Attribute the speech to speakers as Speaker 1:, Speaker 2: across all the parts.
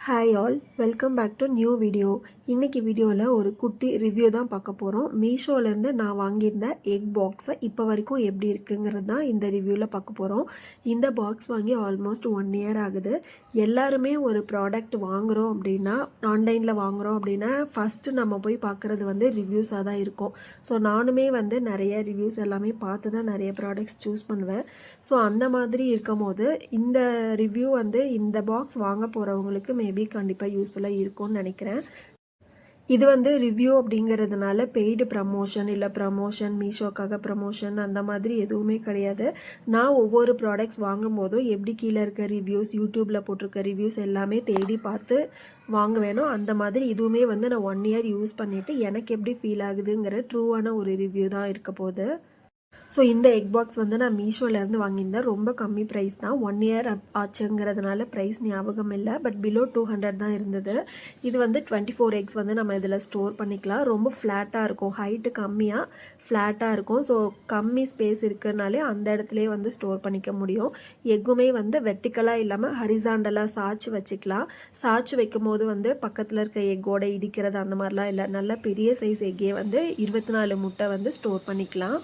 Speaker 1: Hi all, welcome back to new video. இன்றைக்கி வீடியோவில் ஒரு குட்டி ரிவ்யூ தான் பார்க்க போகிறோம். மீஷோலேருந்து நான் வாங்கியிருந்த எக் பாக்ஸை இப்போ வரைக்கும் எப்படி இருக்குங்கிறது தான் இந்த ரிவ்யூவில் பார்க்க போகிறோம். இந்த பாக்ஸ் வாங்கி ஆல்மோஸ்ட் 1 இயர் ஆகுது. எல்லாருமே ஒரு ப்ராடக்ட் வாங்குகிறோம் அப்படின்னா, ஆன்லைனில் வாங்குகிறோம் அப்படின்னா ஃபஸ்ட்டு நம்ம போய் பார்க்குறது வந்து ரிவ்யூஸாக தான் இருக்கும். ஸோ நானுமே வந்து நிறைய ரிவ்யூஸ் எல்லாமே பார்த்து தான் நிறைய ப்ராடக்ட்ஸ் சூஸ் பண்ணுவேன். ஸோ அந்த மாதிரி இருக்கும் போது இந்த ரிவ்யூ வந்து இந்த பாக்ஸ் வாங்க போகிறவங்களுக்கு மேபி கண்டிப்பாக யூஸ்ஃபுல்லாக இருக்கும்னு நினைக்கிறேன். இது வந்து ரிவ்யூ அப்படிங்கிறதுனால பெய்டு ப்ரமோஷன் இல்லை ப்ரமோஷன் மீஷோக்காக ப்ரமோஷன் அந்த மாதிரி எதுவுமே கிடையாது. நான் ஒவ்வொரு ப்ராடக்ட்ஸ் வாங்கும் போதும் எப்படி கீழே இருக்க ரிவ்யூஸ், யூடியூப்பில் போட்டிருக்க ரிவ்யூஸ் எல்லாமே தேடி பார்த்து வாங்க வேணும். அந்த மாதிரி இதுவுமே வந்து நான் 1 இயர் யூஸ் பண்ணிவிட்டு எனக்கு எப்படி ஃபீல் ஆகுதுங்கிற ட்ரூவான ஒரு ரிவ்யூ தான் இருக்க போகுது. ஸோ இந்த எக் பாக்ஸ் வந்து நான் மீஷோலேருந்து வாங்கியிருந்தேன். ரொம்ப கம்மி ப்ரைஸ் தான். 1 இயர் ஆச்சுங்கிறதுனால ப்ரைஸ் ஞாபகம் இல்லை. பட் பிலோ 200 தான் இருந்தது. இது வந்து 24 எக்ஸ் வந்து நம்ம இதில் ஸ்டோர் பண்ணிக்கலாம். ரொம்ப ஃப்ளாட்டாக இருக்கும், ஹைட்டு கம்மியாக ஃப்ளாட்டாக இருக்கும். ஸோ கம்மி ஸ்பேஸ் இருக்குனாலே அந்த இடத்துலையே வந்து ஸ்டோர் பண்ணிக்க முடியும். எக்குமே வந்து வெர்டிக்கலாக இல்லாமல் ஹரிசாண்டலாக சாய்ச்சி வச்சுக்கலாம். சாய்ச்சி வைக்கும் போது வந்து பக்கத்தில் இருக்க எக்கோட இடிக்கிறது அந்த மாதிரிலாம் இல்லை. நல்ல பெரிய சைஸ் எக்கே வந்து 24 முட்டை வந்து ஸ்டோர் பண்ணிக்கலாம்.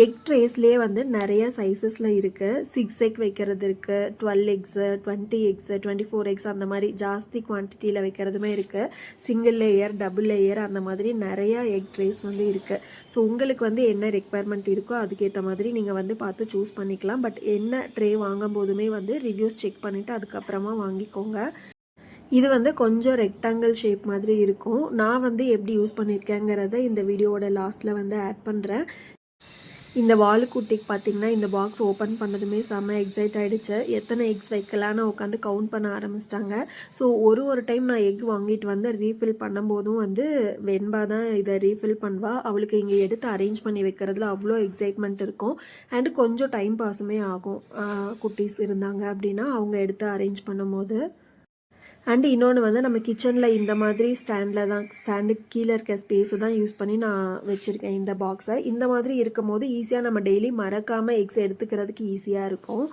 Speaker 1: எக் ட்ரேஸ்லேயே வந்து நிறைய சைஸஸில் இருக்குது. 6 எக் வைக்கிறது இருக்குது, 12 எக்ஸு, 20 எக்ஸு, 24 எக்ஸ் அந்த மாதிரி ஜாஸ்தி குவான்டிட்டியில் வைக்கிறதுமே இருக்குது. சிங்கிள் லேயர், டபுள் லேயர் அந்த மாதிரி நிறையா எக் ட்ரேஸ் வந்து இருக்குது. ஸோ உங்களுக்கு வந்து என்ன ரெக்குவயர்மெண்ட் இருக்கோ அதுக்கேற்ற மாதிரி நீங்கள் வந்து பார்த்து சூஸ் பண்ணிக்கலாம். பட் என்ன ட்ரே வாங்கும் போதுமே வந்து ரிவ்யூஸ் செக் பண்ணிவிட்டு அதுக்கப்புறமா வாங்கிக்கோங்க. இது வந்து கொஞ்சம் ரெக்டாங்கிள் ஷேப் மாதிரி இருக்கும். நான் வந்து எப்படி யூஸ் பண்ணியிருக்கேங்கிறத இந்த வீடியோவோட லாஸ்ட்டில் வந்து ஆட் பண்ணுறேன். இந்த வாலுக்குட்டிக்கு பார்த்திங்கன்னா இந்த பாக்ஸ் ஓப்பன் பண்ணதுமே செம்ம எக்ஸைட் ஆகிடுச்சு. எத்தனை எக்ஸ் வைக்கலான்னு உட்காந்து கவுண்ட் பண்ண ஆரம்பிச்சிட்டாங்க. ஸோ ஒரு டைம் நான் எக் வாங்கிட்டு வந்து ரீஃபில் பண்ணும்போதும் வந்து வெண்பா தான் இதை ரீஃபில் பண்ணுவா. அவளுக்கு இங்கே எடுத்து அரேஞ்ச் பண்ணி வைக்கிறதுல அவ்வளோ எக்ஸைட்மெண்ட் இருக்கும். அண்டு கொஞ்சம் டைம் பாஸுமே ஆகும். குட்டீஸ் இருந்தாங்க அப்படின்னா அவங்க எடுத்து அரேஞ்ச் பண்ணும்போது. அண்டு இன்னொன்று வந்து நம்ம கிச்சனில் இந்த மாதிரி ஸ்டாண்டுக்கு கீழே இருக்க ஸ்பேஸை தான் யூஸ் பண்ணி நான் வச்சுருக்கேன் இந்த பாக்ஸை. இந்த மாதிரி இருக்கும் போது ஈஸியாக நம்ம டெய்லி மறக்காமல் எக்ஸ் எடுத்துக்கிறதுக்கு ஈஸியாக இருக்கும்.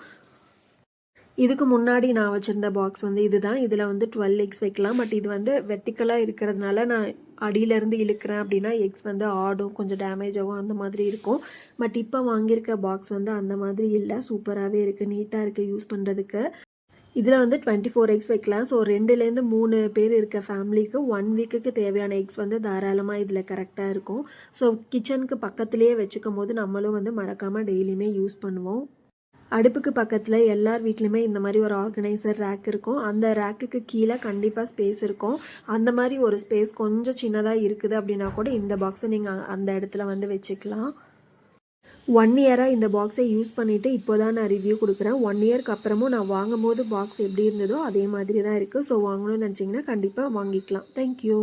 Speaker 1: இதுக்கு முன்னாடி நான் வச்சுருந்த பாக்ஸ் வந்து இதுதான். இதில் வந்து 12 எக்ஸ் வைக்கலாம். பட் இது வந்து வெர்டிக்கலாக இருக்கிறதுனால நான் அடியிலேருந்து இழுக்கிறேன் அப்படின்னா எக்ஸ் வந்து ஆடும், கொஞ்சம் டேமேஜ் ஆகும், அந்த மாதிரி இருக்கும். பட் இப்போ வாங்கியிருக்க பாக்ஸ் வந்து அந்த மாதிரி இல்லை. சூப்பராகவே இருக்குது, நீட்டாக இருக்குது யூஸ் பண்ணுறதுக்கு. இதில் வந்து 24 எக்ஸ் வைக்கலாம். ஸோ 2லேருந்து 3 பேர் இருக்க ஃபேமிலிக்கு 1 வீக்குக்கு தேவையான எக்ஸ் வந்து தாராளமாக இதில் கரெக்டாக இருக்கும். ஸோ கிச்சனுக்கு பக்கத்துலேயே வச்சுக்கும் போது நம்மளும் வந்து மறக்காமல் டெய்லியுமே யூஸ் பண்ணுவோம். அடுப்புக்கு பக்கத்தில் எல்லார் வீட்லேயுமே இந்த மாதிரி ஒரு ஆர்கனைசர் ரேக் இருக்கும். அந்த ரேக்குக்கு கீழே கண்டிப்பாக ஸ்பேஸ் இருக்கும். அந்த மாதிரி ஒரு ஸ்பேஸ் கொஞ்சம் சின்னதாக இருக்குது அப்படின்னா கூட இந்த பாக்ஸை நீங்கள் அந்த இடத்துல வந்து வச்சுக்கலாம். 1 இயராக இந்த பாக்ஸை யூஸ் பண்ணிவிட்டு இப்போ தான் நான் ரிவ்யூ கொடுக்குறேன். 1 இயர்க்கு அப்புறமும் நான் வாங்கும் போது பாக்ஸ் எப்படி இருந்ததோ அதே மாதிரி தான் இருக்குது. ஸோ வாங்கணும்னு நினச்சிங்கன்னா கண்டிப்பாக வாங்கிக்கலாம். தேங்க்யூ.